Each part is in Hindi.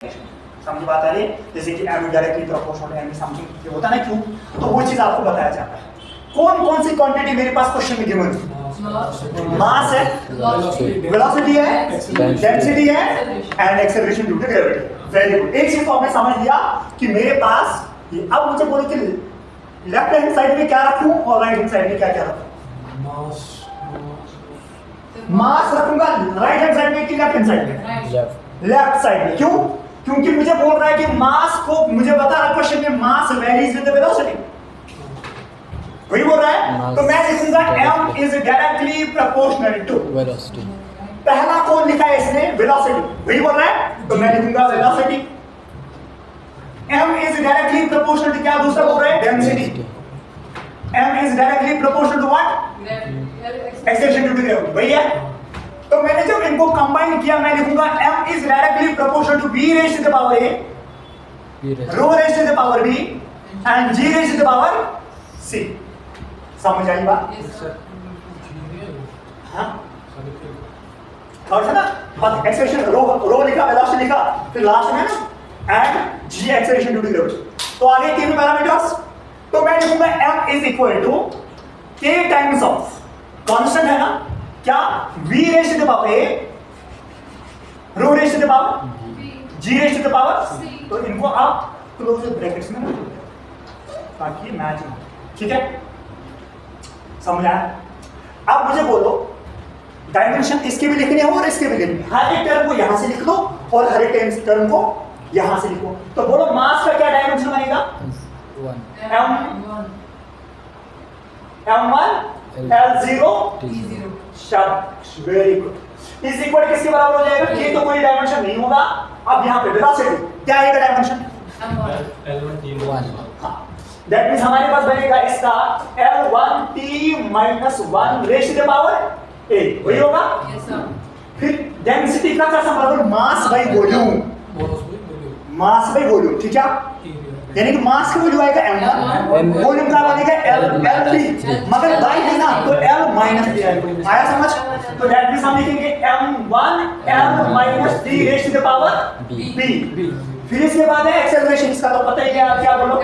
समझ बात आ रही है? जैसे कि m directly proportional am something ये होता है ना, क्यों? तो वो चीज आपको बताया जाता है। कौन कौन सी क्वांटिटी मेरे पास क्वेश्चन में गिवन है? मास है, वेलोसिटी है, डेंसिटी है and acceleration due to gravity. Very good, एक चीज तो आपने समझ लिया कि मेरे पास ये। अब मुझे बोलो कि लेफ्ट हैंड साइड में क्या रखूं और राइट हैंड साइड में क्या क्या रखूं? मास रखूंगा राइट हैंड साइड में कि लेफ्ट हैंड साइड में? लेफ्ट साइड में। क्यों? क्योंकि मुझे बोल रहा है कि मास को, मुझे बता रहा क्वेश्चन में mass varies with the velocity, वही बोल रहा है। तो मैं लिखूंगा m is directly proportional to velocity. पहला कौन लिखा है इसने? वेलोसिटी, वही बोल रहा है। तो मैं लिखूंगा velocity. m is directly proportional to क्या दूसरा बोल रहा है? Density. m is directly proportional to what? Acceleration due to gravity, वही है। तो मैंने जब इनको कंबाइन किया मैं लिखूंगा m is directly proportional to v raise to the power a, rho raise to the power b and g raise to the power c। समझ आई बात? हाँ, और है ना, बस एक्सेलरेशन रो लिखा, वेलोसिटी लिखा, फिर लास्ट में ना and g acceleration due to gravity. तो आगे तीन पैरामीटर्स। तो मैं लिखूंगा m is equal to k times of constant है ना क्या? v raise to the power a, rho raise to the power g raise to the power c। तो इनको आप क्लोज ब्रैकेट्स में रखो ताकि मैच हो, ठीक है? समझ आया? अब मुझे बोलो डायमेंशन इसके भी लिखने हो और इसके भी लिखने, हर एक टर्म को यहां से लिख दो और हर एक टर्म को यहां से लिखो। तो बोलो मास का क्या डायमेंशन बनेगा? m1 l0 t0। शाबाश, वेरी गुड। इज इक्वल किसके बराबर हो जाएगा? ये तो कोई डायमेंशन नहीं होगा। अब यहां पे वेलोसिटी क्या आएगा डायमेंशन? l1 हां, दैट मींस हमारे पास बनेगा इसका l1t-1 raise to the power a, वही होगा। Yes sir. फिर डेंसिटी का क्या संबंध? Mass by volume, mass by volume, ठीक है? यानी कि मास का वैल्यू आएगा m1, वॉल्यूम का बनेगा l3, मगर बाय है ना तो l-3 आया समझ? तो दैट मींस हम लिखेंगे m1 l-3 raise to the power b। फिर इसके बाद है एक्सेलरेशन, इसका तो पता ही है, आप क्या बोलो?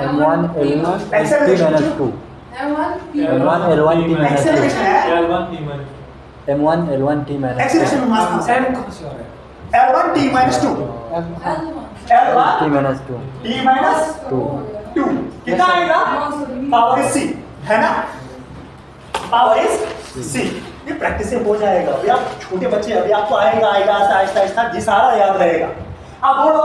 m1 l1 acceleration 2, m1 l1 t - 2 acceleration है m1 l1 t - 2 acceleration mass l1 t - 2 l1 t - 2 कितना आएगा? पावर इज c, है ना? Power is c। ये प्रैक्टिस से हो जाएगा अभी, आप छोटे बच्चे, अभी आपको आएगा आहिस्ता आहिस्ता जी सारा याद रहेगा। अब बोलो,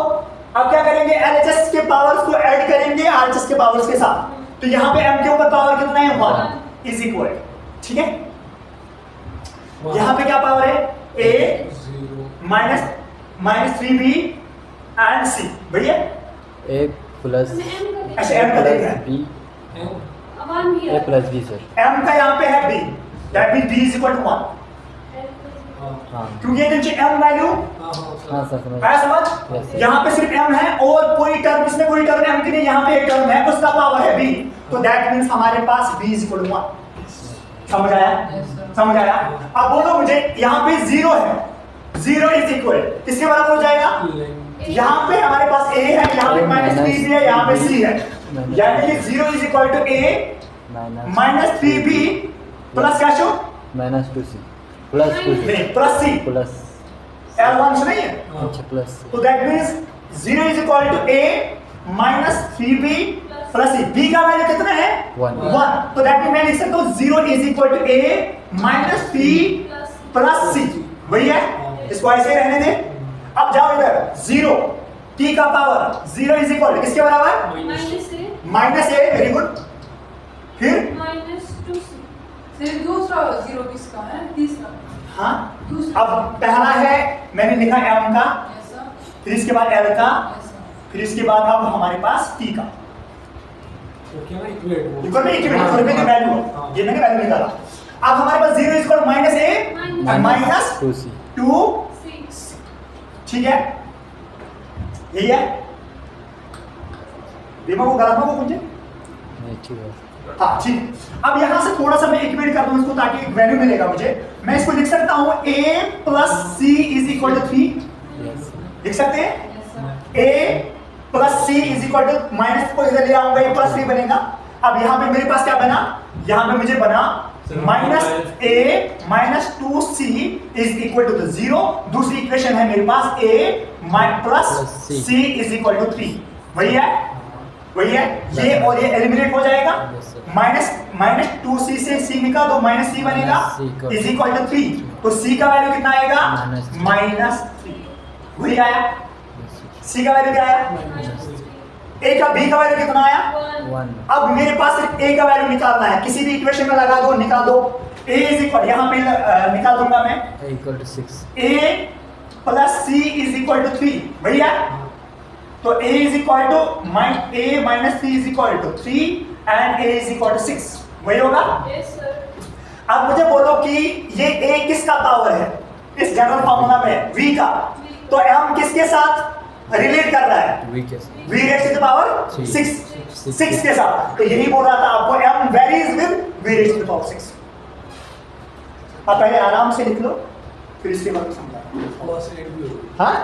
अब क्या करेंगे? LHS के पावर्स को ऐड करेंगे RHS के पावर्स के साथ। तो यहाँ पे m के ऊपर पावर कितना है? 1 इज इक्वल, ठीक है? यहाँ पे क्या पावर है? a minus 3b and c, भैया a प्लस, अच्छा m का देखना है b, a plus b sir. m का यहाँ पे है b, that means b is equal to 1। क्योंकि ये नीचे m वैल्यू, हां सर समझ आया समझ? यहाँ पे सिर्फ m है और कोई टर्म, इसमें कोई टर्म m की नहीं, यहाँ पे एक टर्म है उसका पावर है b, तो दैट मींस हमारे पास b इज इक्वल टू 1। समझ आया? समझ आया? अब बोलो मुझे, यहाँ पे 0 है, 0 इज इक्वल किसके बराबर हो जाएगा? यहाँ पे हमारे पास a है, यहाँ पे -3b है, यहाँ पे c है, यानी कि 0 is equal to a -3b plus क्या शो? -2c प्लस 2c नहीं, प्लस c प्लस l1 से नहीं है, अच्छा प्लस। तो that means 0 is equal to a -3b plus c। b का वैल्यू कितना है? 1। तो दैट मींस मैं लिख सकता हूं 0 is equal to a -3 plus c, वही है। इसको ऐसे रहने दे। अब जाओ इधर, 0 t का पावर 0 इज इक्वल किसके बराबर? -a, very good. फिर -2c, फिर दूसरा 0 किसका है? तीसरा, हाँ। अब पहला है मैंने लिखा m का, फिर इसके बाद l का, फिर इसके बाद अब हमारे पास t का। तो क्या इक्विवेलेंट वैल्यू, ये मैंने वैल्यू निकाला। अब हमारे पास 0 इज इक्वल -a -2c, ठीक है? यही है। दिमाग को गलत को कुछ ठीक है, हाँ ठीक। अब यहां से थोड़ा सा मैं इक्वेट कर दूं इसको ताकि एक वैल्यू मिलेगा मुझे। मैं इसको लिख सकता हूं a + c = 3, लिख सकते हैं a plus C is equal to minus को इधर ले आऊंगा, ये प्लस 3 बनेगा। अब यहाँ पे मेरे पास क्या बना, यहाँ पे मुझे बना minus a minus 2c is equal to 0। दूसरी इक्वेशन है मेरे पास a plus c is equal to 3। वही है ये, और ये एलिमिनेट हो जाएगा। माइनस 2c से c निकाल दो, माइनस c बनेगा इज इक्वल टू 3। तो c का वैल्यू कितना आएगा, माइनस 3। वही आया, c का वैल्यू क्या आया, a का b का वैल्यू कितना आया 1। अब मेरे पास सिर्फ a का वैल्यू निकालना है, किसी भी इक्वेशन में लगा दो, निकाल दो। a इज इक्वल, यहाँ पे निकाल दूंगा मैं, a equal to 6, a plus c is equal to 3। वही है, तो a is equal to a minus 3 is equal to 3 and a is equal to 6। वही होगा। Yes sir. अब मुझे बोलो कि ये a किसका पावर है इस जनरल फार्मूला में, v का। तो m किसके साथ रिलेट कर रहा है, v raise to the power 6 के साथ। तो यही बोल रहा था आपको, m varies with v raise to the power 6। अब पहले आराम से लिख लो, फिर इसके बाद समझा। हाँ